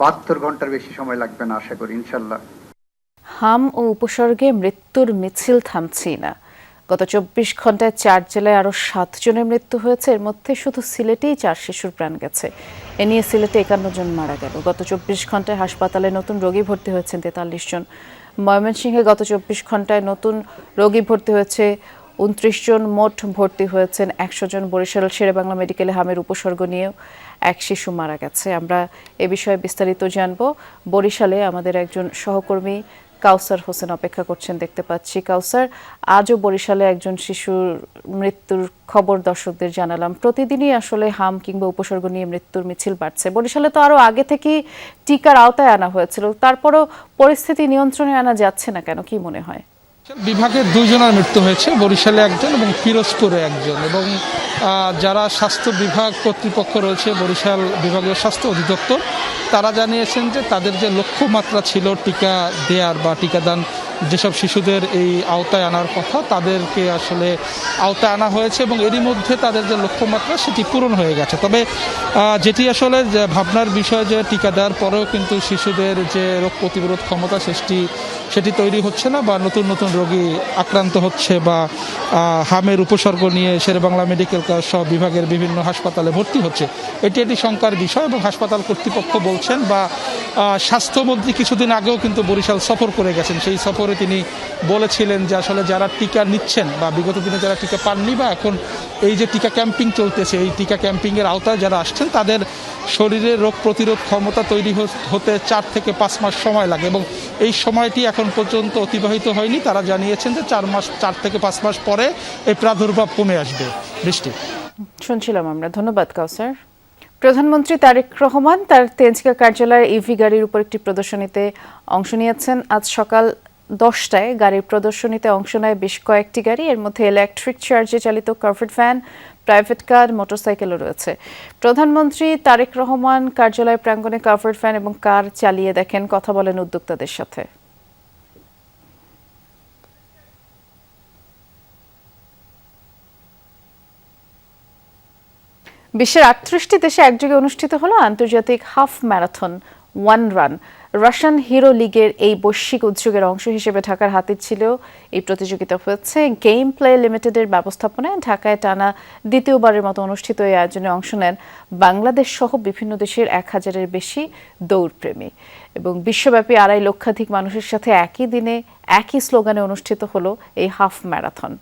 72 ঘন্টার বেশি সময় লাগবে না, আশা করি ইনশাল্লাহ। হাম ও উপসর্গে মৃত্যুর মিছিল থামছেই না। গত 24 ঘন্টায় 4 জেলায় আরো 7 জনের মৃত্যু হয়েছে। এর মধ্যে শুধু সিলেটেই 4 শিশুর প্রাণ গেছে। এ নিয়ে সিলেটে 51 জন মারা গেল। গত 24 ঘন্টায় হাসপাতালে নতুন রোগী ভর্তি হয়েছেন 43 জন। ময়মনসিংহে গত 24 ঘন্টায় নতুন রোগী ভর্তি হয়েছে 29 জন, মোট ভর্তি হয়েছেন 100 জন। বরিশাল শেরেবাংলা মেডিকেলে হামের উপসর্গ নিয়েও এক শিশু মারা গেছে। আমরা এ বিষয়ে বিস্তারিত জানব। বরিশালে আমাদের একজন সহকর্মী কাউসার হোসেন অপেক্ষা করছেন, দেখতে পাচ্ছি। কাউসার, আজও বরিশালে একজন শিশুর মৃত্যুর খবর দর্শকদের জানালাম। প্রতিদিনই আসলে হাম কিংবা উপসর্গ নিয়ে মৃত্যুর মিছিল বাড়ছে। বরিশালে তো আরো আগে থেকেই টিকার আওতায় আনা হয়েছিল, তারপরও পরিস্থিতি নিয়ন্ত্রণে আনা যাচ্ছে না কেন, কি মনে হয়? বিভাগে 2 জনের মৃত্যু হয়েছে, বরিশালে 1 জন এবং পিরোজপুরে 1 জন। এবং যারা স্বাস্থ্য বিভাগ কর্তৃপক্ষ রয়েছে, বরিশাল বিভাগীয় স্বাস্থ্য অধিদপ্তর, তারা জানিয়েছেন যে তাদের যে লক্ষ্যমাত্রা ছিল টিকা দেওয়ার বা টিকাদান যেসব শিশুদের এই আওতায় আনার কথা, তাদেরকে আসলে আওতায় আনা হয়েছে এবং এরই মধ্যে তাদের যে লক্ষ্যমাত্রা সেটি পূরণ হয়ে গেছে। তবে যেটি আসলে ভাবনার বিষয় যে টিকা দেওয়ার পরেও কিন্তু শিশুদের যে রোগ প্রতিরোধ ক্ষমতা সেটি তৈরি হচ্ছে না, বা নতুন নতুন রোগী আক্রান্ত হচ্ছে, বা হামের উপসর্গ নিয়ে শেরেবাংলা মেডিকেল কলেজ সহ বিভাগের বিভিন্ন হাসপাতালে ভর্তি হচ্ছে। এটি একটি শঙ্কার বিষয় এবং হাসপাতাল কর্তৃপক্ষ বলছে বলছেন, বা স্বাস্থ্যমন্ত্রী কিছুদিন আগেও কিন্তু বরিশাল সফর করে গেছেন। সেই সফরে তিনি বলেছিলেন যে আসলে যারা টিকা নিচ্ছেন বা বিগত দিনে যারা টিকা পাননি বা এখন এই যে টিকা ক্যাম্পিং চলতেছে, এই টিকা ক্যাম্পিংয়ের আওতায় যারা আসছেন তাদের শরীরে রোগ প্রতিরোধ ক্ষমতা তৈরি হতে 4 থেকে 5 মাস সময় লাগে, এবং এই সময়টি এখন পর্যন্ত অতিবাহিত হয়নি। তারা জানিয়েছেন যে 4 থেকে 5 মাস পরে এই প্রাদুর্ভাব কমে আসবে। বৃষ্টি শুনছিলাম আমরা। ধন্যবাদ কাউসার। প্রধানমন্ত্রী তারেক রহমান তার তেজগাঁ কার্যালয়ের ইভি গাড়ির উপর একটি প্রদর্শনীতে অংশ নিয়েছেন। আজ সকাল 10টায় গাড়ির প্রদর্শনীতে অংশ নেয় বেশ কয়েকটি গাড়ি। এর মধ্যে ইলেকট্রিক চার্জে চালিত কাভার্ড ভ্যান, প্রাইভেট কার, মোটরসাইকেলও রয়েছে। প্রধানমন্ত্রী তারেক রহমান কার্যালয় প্রাঙ্গণে কাভার্ড ভ্যান এবং কার চালিয়ে দেখেন, কথা বলেন উদ্যোক্তাদের সাথে। বিশ্বের 38টি দেশে একযোগে অনুষ্ঠিত হলো আন্তর্জাতিক half marathon one run. Russian hero লিগের এই বৈশ্বিক উদ্যোগের অংশ হিসেবে ঢাকার হাতিরঝিলেও এই প্রতিযোগিতা হচ্ছে। গেম প্লে লিমিটেডের ব্যবস্থাপনায় ঢাকায় টানা দ্বিতীয়বারের মতো অনুষ্ঠিত এই আয়োজনে অংশ নেন বাংলাদেশ সহ বিভিন্ন দেশের 1000-এর বেশি দৌড়প্রেমী, এবং বিশ্বব্যাপী 2.5 লক্ষাধিক মানুষের সাথে একই দিনে একই স্লোগানে অনুষ্ঠিত হলো এই হাফ ম্যারাথন।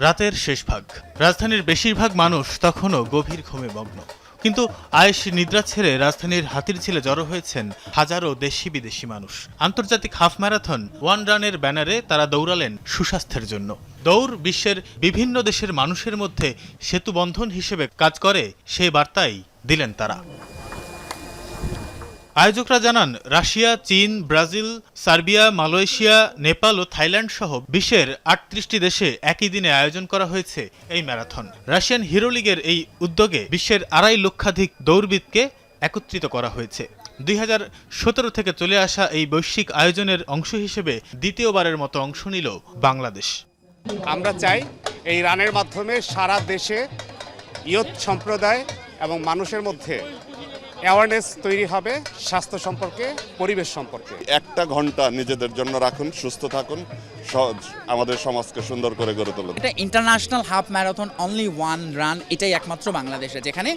রাতের শেষ ভাগ, রাজধানীর বেশিরভাগ মানুষ তখনও গভীর ঘুমে মগ্ন, কিন্তু আয়েশি নিদ্রা ছেড়ে রাজধানীর হাতিরঝিলে জড়ো হয়েছেন হাজারো দেশি বিদেশি মানুষ। আন্তর্জাতিক হাফ ম্যারাথন ওয়ান রানের ব্যানারে তারা দৌড়ালেন সুস্বাস্থ্যের জন্য। দৌড় বিশ্বের বিভিন্ন দেশের মানুষের মধ্যে সেতুবন্ধন হিসেবে কাজ করে, সেই বার্তাই দিলেন তারা। আয়োজকরা জানান, রাশিয়া, চীন, ব্রাজিল, সার্বিয়া, মালয়েশিয়া, নেপাল ও থাইল্যান্ড সহ বিশ্বের 38টি দেশে একই দিনে আয়োজন করা হয়েছে এই ম্যারাথন। রাশিয়ান হিরো লিগের এই উদ্যোগে বিশ্বের 2.5 লক্ষাধিক দৌড়বিদকে একত্রিত করা হয়েছে। 2017 থেকে চলে আসা এই বৈশ্বিক আয়োজনের অংশ হিসেবে দ্বিতীয়বারের মতো অংশ নিল বাংলাদেশ। আমরা চাই এই রানের মাধ্যমে সারা দেশে ইয়ুথ সম্প্রদায় এবং মানুষের মধ্যে অ্যাওয়ারনেস তৈরি হবে স্বাস্থ্য সম্পর্কে, পরিবেশ সম্পর্কে। 1 ঘন্টা নিজেদের জন্য রাখুন, সুস্থ থাকুন, আমাদের সমাজকে সুন্দর করে গড়ে তুলুন। এটা international half marathon only one run, এটাই একমাত্র বাংলাদেশে যেখানে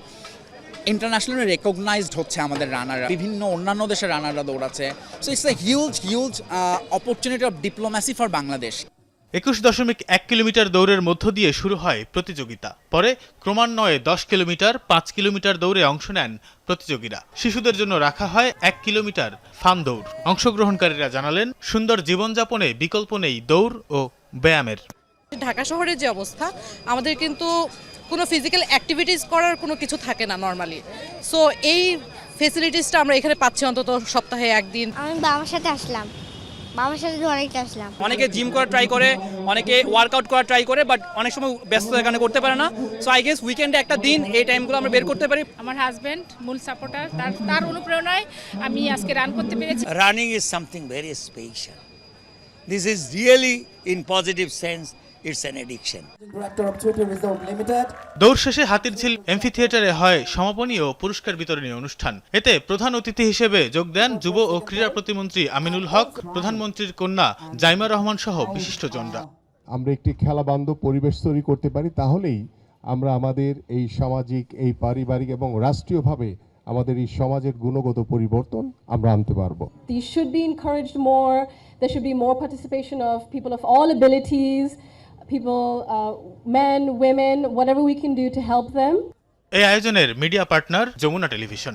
ইন্টারন্যাশনালি রেকগনাইজড হচ্ছে আমাদের রানাররা, বিভিন্ন অন্যান্য দেশের রানাররা দৌড়াচ্ছে। So it's a huge opportunity of diplomacy for Bangladesh. 21.1 kilometre দৌড়ের মধ্য দিয়ে শুরু হয় প্রতিযোগিতা। পরে ক্রমান্বয়ে 10 কিলোমিটার, 5 কিলোমিটার দৌড়ে অংশ নেন প্রতিযোগীরা। শিশুদের জন্য রাখা হয় 1 কিলোমিটার ফান দৌড়। অংশগ্রহণকারীরা জানালেন, সুন্দর জীবনযাপনে বিকল্প নেই দৌড় ও ব্যায়ামের। ঢাকা শহরের যে অবস্থা, আমাদের কিন্তু কোনো ফিজিক্যাল অ্যাক্টিভিটিস করার কোনো কিছু থাকে না নর্মালি। সো এই ফেসিলিটিসটা আমরা এখানে পাচ্ছি অন্তত সপ্তাহে একদিন। আমি বাবার সাথে আসলাম, বাবার সাথে দৌড়াইতে আসলাম। অনেকে জিম করা ট্রাই করে, অনেকে ওয়ার্কআউট করা ট্রাই করে, বাট অনেক সময় ব্যস্ততার কারণে করতে পারে না। সো আই গেস উইকেন্ডে একটা দিন এই টাইমগুলো আমরা বের করতে পারি। আমার হাজবেন্ড মূল সাপোর্টার, তার অনুপ্রেরণায় আমি আজকে রান করতে পেরেছি। Running is something very special. This is really in positive sense it's an addiction. দৌড় শেষে হাতিরঝিল এমফি থিয়েটারে হয় সমাপনী ও পুরস্কার বিতরণী অনুষ্ঠান। এতে প্রধান অতিথি হিসেবে যোগ দেন যুব ও ক্রীড়া প্রতিমন্ত্রী আমিনুল হক, প্রধানমন্ত্রীর কন্যা জাইমা রহমান সহ বিশিষ্টজনরা। আমরা একটি খেলা বান্ধব পরিবেশ তৈরি করতে পারি, তাহলেই আমরা আমাদের এই সামাজিক, এই পারিবারিক এবং রাষ্ট্রীয়ভাবে আমাদের এই সমাজের গুণগত পরিবর্তন আমরা আনতে পারবো। These should be encouraged more. There should be more participation of people of all abilities. People, men, women, whatever we can do to help them. এই আয়োজনের media partner Jamuna television.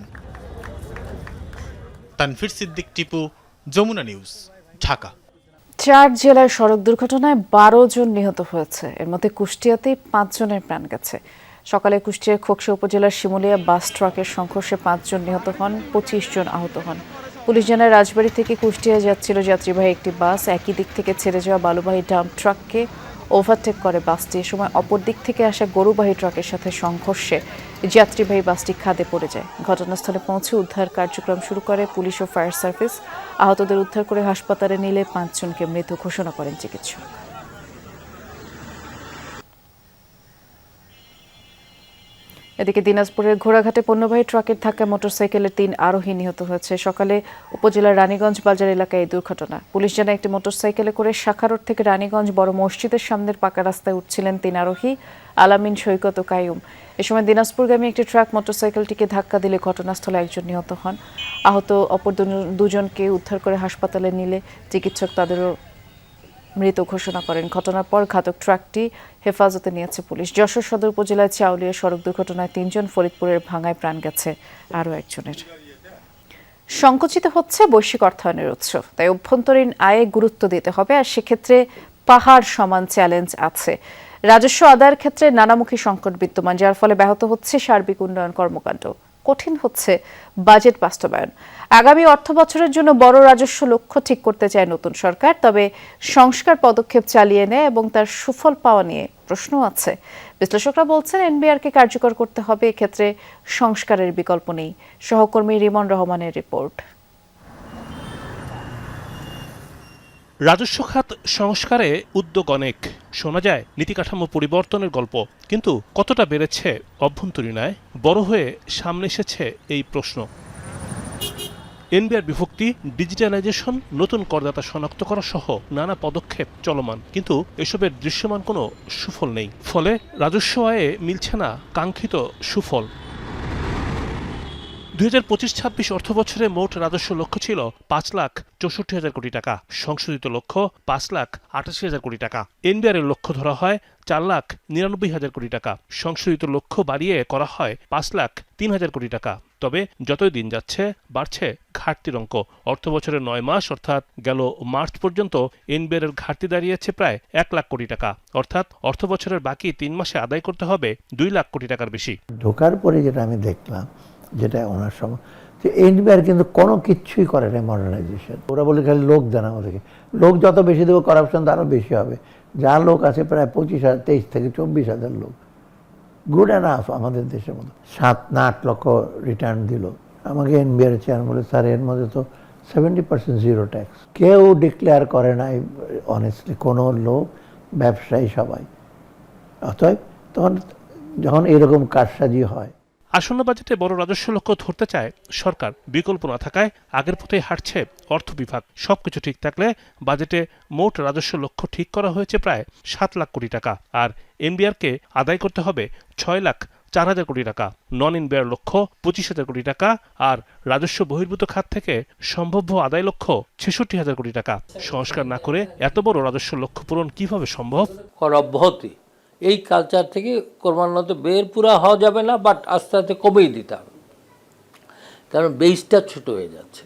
Tanfir Siddique Tipu, Jamuna news, Dhaka. 4 জেলায় সড়ক দুর্ঘটনায় 12 জন নিহত হয়েছে। এর মধ্যে কুষ্টিয়াতেই 5 জনের প্রাণ গেছে। সকালে কুষ্টিয়ার খোকসা উপজেলার শিমুলিয়া বাস ট্রাকের সংঘর্ষে 5 জন নিহত হন, 25 জন আহত হন। পুলিশ জানায়, রাজবাড়ী থেকে কুষ্টিয়ায় যাচ্ছিল যাত্রীবাহী একটি বাস একই দিক থেকে ছেড়ে যাওয়া বালুবাহী ডাম্প ট্রাককে ওভারটেক করে বাসটি। এ সময় অপর দিক থেকে আসা গরুবাহী ট্রাকের সাথে সংঘর্ষে যাত্রীবাহী বাসটি খাদে পড়ে যায়। ঘটনাস্থলে পৌঁছে উদ্ধার কার্যক্রম শুরু করে পুলিশ ও ফায়ার সার্ভিস। আহতদের উদ্ধার করে হাসপাতালে নিলে 5 জনকে মৃত ঘোষণা করেন চিকিৎসক। এদিকে দিনাজপুরের ঘোড়াঘাটে পণ্যবাহী ট্রাকের ধাক্কায় মোটরসাইকেলের 3 আরোহী নিহত হয়েছে। সকালে উপজেলার রানীগঞ্জ বাজার এলাকায় এই দুর্ঘটনা। পুলিশ জানায়, একটি মোটরসাইকেলে করে শাখা রোড থেকে রানীগঞ্জ বড় মসজিদের সামনের পাকা রাস্তায় উঠছিলেন 3 আরোহী। আলামিন, সৈকত ও কাইয়ুম। এ সময় দিনাজপুরগামী একটি ট্রাক মোটরসাইকেলটিকে ধাক্কা দিলে ঘটনাস্থলে একজন নিহত হন। আহত অপর দুজনকে উদ্ধার করে হাসপাতালে নিলে চিকিৎসক তাদেরও মৃত ঘোষণা করেন। ঘটনার পর ঘাতক ট্রাকটি হেফাজতে নিয়েছে পুলিশ। যশোর সদর উপজেলার চাউলিয়া সড়ক দুর্ঘটনায় ৩ জন, ফরিদপুরের ভাঙ্গায় প্রাণ গেছে আরও একজনের। সংকুচিত হচ্ছে বৈশ্বিক অর্থায়নের উৎস, তাই অভ্যন্তরীণ আয়ে গুরুত্ব দিতে হবে, আর সেক্ষেত্রে পাহাড় সমান চ্যালেঞ্জ আছে। রাজস্ব আদায়ের ক্ষেত্রে নানামুখী সংকট বিদ্যমান, যার ফলে ব্যাহত হচ্ছে সার্বিক উন্নয়ন কর্মকাণ্ড, কঠিন হচ্ছে বাজেট বাস্তবায়ন। আগামী অর্থ বছরের জন্য বড় রাজস্ব লক্ষ্য ঠিক করতে চায় নতুন সরকার, তবে সংস্কার পদক্ষেপ চালিয়ে নেয় এবং তার সুফল পাওয়া নিয়ে প্রশ্ন আছে। বিশ্লেষকরা বলছেন এনবিআরকে কার্যকর করতে হবে, এক্ষেত্রে সংস্কারের বিকল্প নেই। সহকর্মী রিমন রহমানের রিপোর্ট। রাজস্ব খাত সংস্কারে উদ্যোগ অনেক, শোনা যায় নীতি কাঠামো পরিবর্তনের গল্প, কিন্তু কতটা বেড়েছে অভ্যন্তরীণ আয়? বড় হয়ে সামনে এসেছে এই প্রশ্ন। এনবিআর বিভক্তি, ডিজিটালাইজেশন, নতুন করদাতা শনাক্ত করা সহ নানা পদক্ষেপ চলমান, কিন্তু এসবের দৃশ্যমান কোনো সুফল নেই। ফলে রাজস্ব আয়ে মিলছে না কাঙ্ক্ষিত সুফল। 2025-26 অর্থবছরে মোট রাজস্ব লক্ষ্য ছিল 5,64,000 কোটি টাকা, সংশোধিত লক্ষ্য 5,88,000 কোটি টাকা। এনবিআর এর লক্ষ্য ধরা হয় 4,99,000 কোটি টাকা, সংশোধিত লক্ষ্য বাড়িয়ে করা হয় 5,03,000 কোটি টাকা। তবে যতই দিন যাচ্ছে বাড়ছে ঘাটতির অঙ্ক। অর্থবছরের 9 মাস অর্থাৎ গেল মার্চ পর্যন্ত এনবিআর এর ঘাটতি দাঁড়িয়েছে প্রায় 1 লাখ কোটি টাকা, অর্থাৎ অর্থবছরের বাকি 3 মাসে আদায় করতে হবে 2 লাখ কোটি টাকার বেশি। ঢোকার পরে যেটা আমি দেখলাম, যেটা ওনার সময়, যে এনবিআর কিন্তু কোনো কিচ্ছুই করে না মডার্নাইজেশন। ওরা বলে খালি লোক দেন আমাদেরকে, লোক যত বেশি দেবো করাপশন তারও বেশি হবে। যা লোক আছে প্রায় 23 থেকে 24,000 লোক, গুড এনাফ আমাদের দেশের মতো। 7 না 8 লক্ষ রিটার্ন দিল। আমাকে এনবিআর চেয়ারম্যান বলে, স্যার এর মধ্যে তো 70% জিরো ট্যাক্স। কেউ ডিক্লেয়ার করে নাই অনেস্টলি, কোনো লোক, ব্যবসায়ী, সবাই। অতএব তখন যখন এরকম কারসাজি হয়, আসন্ন বাজেটে বড় রাজস্ব লক্ষ্য ধরতে চায় সরকার, বিকল্প না থাকায় আগের পথেই হাঁটছে অর্থ বিভাগ। সবকিছু ঠিক থাকলে বাজেটে মোট রাজস্ব লক্ষ্য ঠিক করা হয়েছে প্রায় 7 লাখ কোটি টাকা, আর এনবিআরকে আদায় করতে হবে 6,04,000 কোটি টাকা। নন এনবিআর লক্ষ্য 25,000 কোটি টাকা, আর রাজস্ব বহির্ভূত খাত থেকে সম্ভাব্য আদায় লক্ষ্য 66,000 কোটি টাকা। সংস্কার না করে এত বড় রাজস্ব লক্ষ্য পূরণ কিভাবে সম্ভব? কর অব্যাহতি, এই কালচার থেকে ক্রমান্বয়ে বের পুরা হওয়া যাবে না, বাট আস্তে আস্তে কমেই দিতে হবে, কারণ বেসটা ছোট হয়ে যাচ্ছে।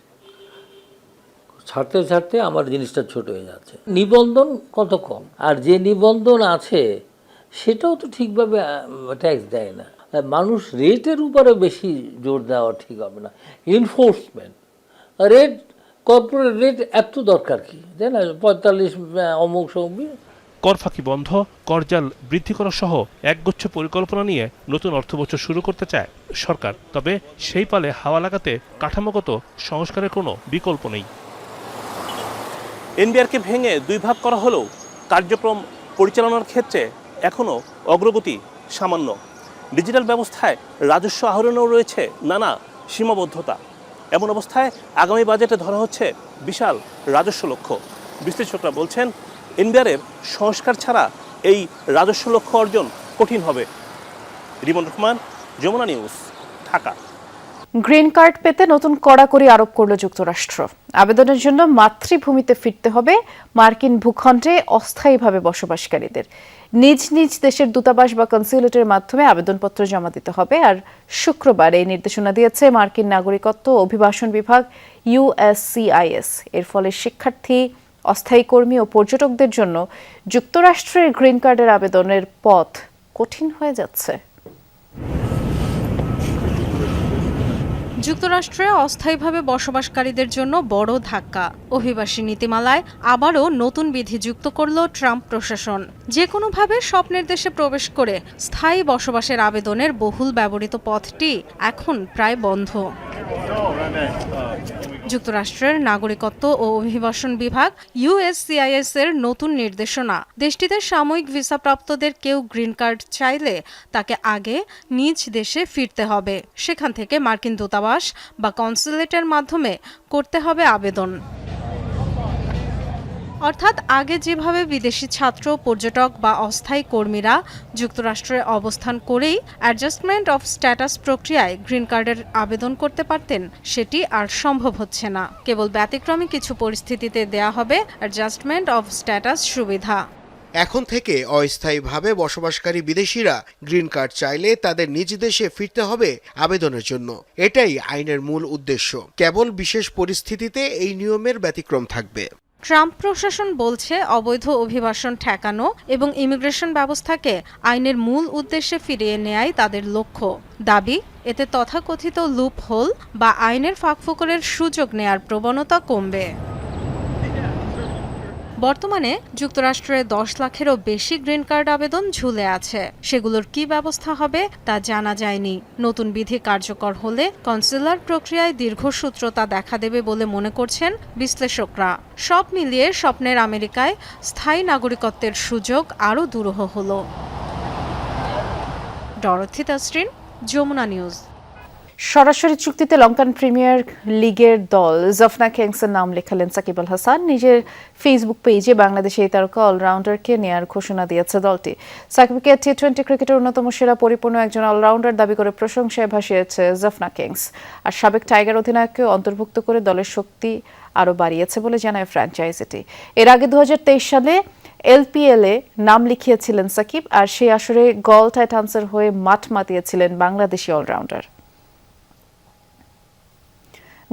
ছাড়তে ছাড়তে আমার জিনিসটা ছোট হয়ে যাচ্ছে। নিবন্ধন কত কম, আর যে নিবন্ধন আছে সেটাও তো ঠিকভাবে ট্যাক্স দেয় না। মানুষ রেটের উপরে বেশি জোর দেওয়া ঠিক হবে না। এনফোর্সমেন্ট রেট, কর্পোরেট রেট এত দরকার কি, তাই না? 45 অমুক সমুক। কর ফাঁকি বন্ধ, করজাল বৃদ্ধি করা সহ একগুচ্ছ পরিকল্পনা নিয়ে নতুন অর্থবছর শুরু করতে চায় সরকার, তবে সেই পালে হাওয়া লাগাতে কাঠামোগত সংস্কারের কোনো বিকল্প নেই। এনবিআরকে ভেঙে 2 ভাগ করা হলেও কার্যক্রম পরিচালনার ক্ষেত্রে এখনও অগ্রগতি সামান্য। ডিজিটাল ব্যবস্থায় রাজস্ব আহরণেও রয়েছে নানা সীমাবদ্ধতা। এমন অবস্থায় আগামী বাজেটে ধরা হচ্ছে বিশাল রাজস্ব লক্ষ্য। বিশ্লেষকরা বলছেন এনবিআরের সংস্কার ছাড়া এই রাজস্ব লক্ষ্য অর্জন কঠিন হবে। Rimon Rahman, Jamuna news, Dhaka. Green card পেতে নতুন কড়াকড়ি আরোপ করল যুক্তরাষ্ট্র। আবেদনের জন্য মাতৃভূমিতে ফিরতে হবে মার্কিন ভূখণ্ডে অস্থায়ীভাবে বসবাসকারীদের। নিজ নিজ দেশের দূতাবাস বা কনসুলেটের মাধ্যমে আবেদনপত্র জমা দিতে হবে। আর শুক্রবার এই নির্দেশনা দিয়েছে মার্কিন নাগরিকত্ব ও অভিবাসন বিভাগ USCIS। এর ফলে শিক্ষার্থী, অস্থায়ী কর্মী ও পর্যটকদের জন্য যুক্তরাষ্ট্রের গ্রিন কার্ডের আবেদনের পথ কঠিন হয়ে যাচ্ছে। যুক্তরাষ্ট্রে অস্থায়ীভাবে বসবাসকারীদের জন্য বড় ধাক্কা। অভিবাসী নীতিমালায় আবারও নতুন বিধি যুক্ত করল ট্রাম্প প্রশাসন। যে কোনোভাবে স্বপ্নের দেশে প্রবেশ করে স্থায়ী বসবাসের আবেদনের বহুল ব্যবহৃত পথটি এখন প্রায় বন্ধ। যুক্তরাষ্ট্রের নাগরিকত্ব ও অভিবাসন বিভাগ USCIS এর নতুন নির্দেশনা, দেশটিতে সাময়িক ভিসাপ্রাপ্তদের কেউ গ্রিন কার্ড চাইলে তাকে আগে নিজ দেশে ফিরতে হবে। সেখান থেকে মার্কিন দূতাবাস বা কনসুলেটের মাধ্যমে করতে হবে আবেদন। অর্থাৎ আগে যেভাবে বিদেশি ছাত্র, পর্যটক বা অস্থায়ী কর্মীরা যুক্তরাষ্ট্রে অবস্থান করেই অ্যাডজাস্টমেন্ট অফ স্ট্যাটাস প্রক্রিয়ায় গ্রিন কার্ডের আবেদন করতে পারতেন, সেটি আর সম্ভব হচ্ছে না। কেবল ব্যতিক্রমী কিছু পরিস্থিতিতে দেয়া হবে অ্যাডজাস্টমেন্ট অফ স্ট্যাটাস সুবিধা। এখন থেকে অস্থায়ীভাবে বসবাসকারী বিদেশিরা গ্রিন কার্ড চাইলে তাদের নিজ দেশে ফিরতে হবে আবেদনের জন্য। এটাই আইনের মূল উদ্দেশ্য। কেবল বিশেষ পরিস্থিতিতে এই নিয়মের ব্যতিক্রম থাকবে। ট্রাম্প প্রশাসন বলছে অবৈধ অভিবাসন ঠেকানো এবং ইমিগ্রেশন ব্যবস্থাকে আইনের মূল উদ্দেশ্যে ফিরিয়ে নেয়াই তাদের লক্ষ্য। দাবি, এতে তথাকথিত লুপ হোল বা আইনের ফাঁকফোকরের সুযোগ নেয়ার প্রবণতা কমবে। বর্তমানে যুক্তরাষ্ট্রে 10 লাখেরও বেশি গ্রিন কার্ড আবেদন ঝুলে আছে। সেগুলোর কি ব্যবস্থা হবে তা জানা যায়নি। নতুন বিধি কার্যকর হলে কনসুলার প্রক্রিয়ায় দীর্ঘসূত্রতা দেখা দেবে বলে মনে করছেন বিশ্লেষকরা। সব মিলিয়ে স্বপ্নের আমেরিকায় স্থায়ী নাগরিকত্বের সুযোগ আরও দুরূহ হল। Dorothy Tasrin, Jamuna news. সরাসরি চুক্তিতে লঙ্কান প্রিমিয়ার লিগের দল জফনা কিংসের নাম লেখালেন সাকিব আল হাসান। নিজের ফেসবুক পেজে বাংলাদেশে এই তারকা অলরাউন্ডারকে নেয়ার ঘোষণা দিয়েছে দলটি। সাকিবকে টি-20 ক্রিকেটের অন্যতম সেরা পরিপূর্ণ একজন অলরাউন্ডার দাবি করে প্রশংসায় ভাসিয়েছে জফনা কিংস। আর সাবেক টাইগার অধিনায়ককে অন্তর্ভুক্ত করে দলের শক্তি আরও বাড়িয়েছে বলে জানায় ফ্র্যাঞ্চাইজিটি। এর আগে 2023 সালে এলপিএলে নাম লিখিয়েছিলেন সাকিব, আর সেই আসরে গল টাইটান্সের হয়ে মাঠ মাতিয়েছিলেন বাংলাদেশি অলরাউন্ডার।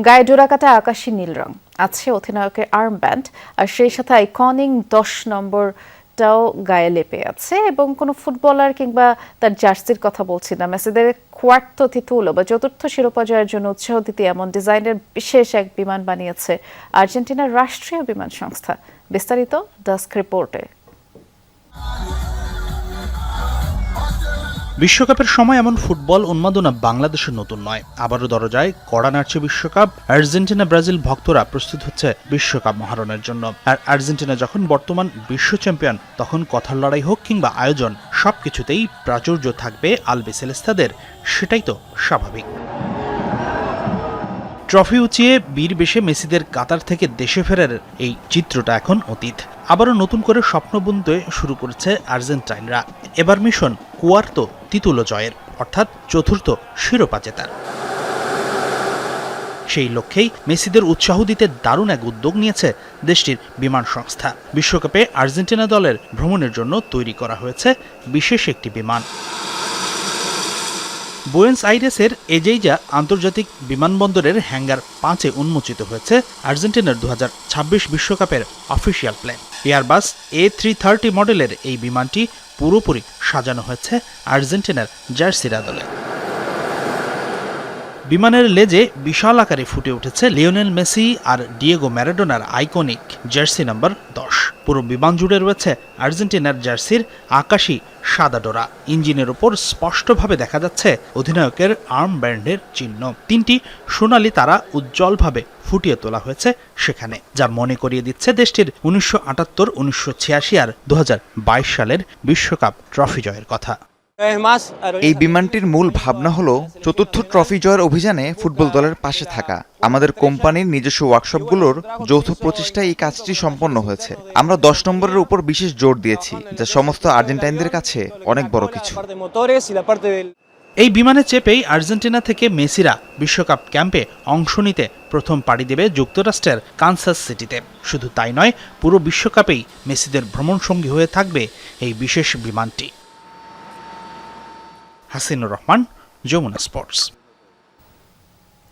গায়ে ডোরাকাটা আকাশী নীল রং, আছে অধিনায়কের আর্ম ব্যান্ড, আর সেই সাথে আইকনিক 10 নম্বরটাও গায়ে লেপে আছে। এবং কোনো ফুটবলার কিংবা তার জার্সির কথা বলছি না, মেসিদের কোয়ার্তো তিতুলো বা চতুর্থ শিরোপা জয়ের জন্য উৎসাহ দিতে এমন ডিজাইনের বিশেষ এক বিমান বানিয়েছে আর্জেন্টিনার রাষ্ট্রীয় বিমান সংস্থা। বিস্তারিত ডেস্ক রিপোর্টে। বিশ্বকাপের সময় এমন ফুটবল উন্মাদনা বাংলাদেশের নতুন নয়। আবারও দরজায় কড়া নাড়ছে বিশ্বকাপ। আর্জেন্টিনা ব্রাজিল ভক্তরা প্রস্তুত হচ্ছে বিশ্বকাপ মহারণের জন্য। আর আর্জেন্টিনা যখন বর্তমান বিশ্ব চ্যাম্পিয়ন, তখন কথার লড়াই হোক কিংবা আয়োজন, সবকিছুতেই প্রাচুর্য থাকবে আলবিসেলেস্তাদের। সেটাই তো স্বাভাবিক। ট্রফি উঁচিয়ে বীর বেশে মেসিদের কাতার থেকে দেশে ফেরার এই চিত্রটা এখন অতীত। আবারও নতুন করে স্বপ্ন বুনতে শুরু করেছে আর্জেন্টাইনরা। এবার মিশন কুয়ার্তো তিতুলো জয়ের, অর্থাৎ চতুর্থ শিরোপা জেতার। সেই লক্ষ্যেই মেসিদের উৎসাহ দিতে দারুণ এক উদ্যোগ নিয়েছে দেশটির বিমান সংস্থা। বিশ্বকাপে আর্জেন্টিনা দলের ভ্রমণের জন্য তৈরি করা হয়েছে বিশেষ একটি বিমান। বুয়েন্স আইরেসের এজেইজা আন্তর্জাতিক বিমানবন্দরের হ্যাঙ্গার 5-এ উন্মোচিত হয়েছে আর্জেন্টিনার 2026 বিশ্বকাপের অফিসিয়াল প্লেন। এয়ারবাস A330 মডেলের এই বিমানটি পুরোপুরি সাজানো হয়েছে আর্জেন্টিনার জার্সির আদলে। বিমানের লেজে বিশাল আকারে ফুটে উঠেছে লিওনেল মেসি আর ডিয়েগো ম্যারাডোনার আইকনিক জার্সি নাম্বার 10। পুরো বিমান জুড়ে রয়েছে আর্জেন্টিনার জার্সির আকাশী সাদা ডোরা। ইঞ্জিনের উপর স্পষ্টভাবে দেখা যাচ্ছে অধিনায়কের আর্ম ব্যান্ডের চিহ্ন। 3টি সোনালি তারা উজ্জ্বলভাবে ফুটিয়ে তোলা হয়েছে সেখানে, যা মনে করিয়ে দিচ্ছে দেশটির 1978, 1986 আর 2022 সালের বিশ্বকাপ ট্রফি জয়ের কথা। এই বিমানটির মূল ভাবনা হলো চতুর্থ ট্রফি জয়ের অভিযানে ফুটবল দলের পাশে থাকা। আমাদের কোম্পানির নিজস্ব ওয়ার্কশপগুলোর যৌথ প্রচেষ্টায় এই কাজটি সম্পন্ন হয়েছে। আমরা 10 নম্বরের উপর বিশেষ জোর দিয়েছি, যা সমস্ত আর্জেন্টাইনদের কাছে অনেক বড় কিছু। এই বিমানে চেপেই আর্জেন্টিনা থেকে মেসিরা বিশ্বকাপ ক্যাম্পে অংশ নিতে প্রথম পাড়ি দেবে যুক্তরাষ্ট্রের কানসাস সিটিতে। শুধু তাই নয়, পুরো বিশ্বকাপেই মেসিদের ভ্রমণসঙ্গী হয়ে থাকবে এই বিশেষ বিমানটি। হাসিনুর রহমান, যমুনা স্পোর্টস।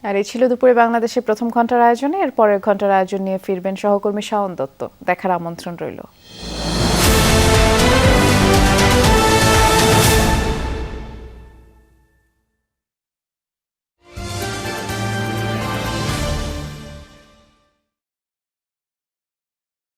আর এই ছিল দুপুরে বাংলাদেশের প্রথম ঘন্টার আয়োজনে। এর পরের ঘন্টার আয়োজন নিয়ে ফিরবেন সহকর্মী শাওন দত্ত। দেখার আমন্ত্রণ রইল।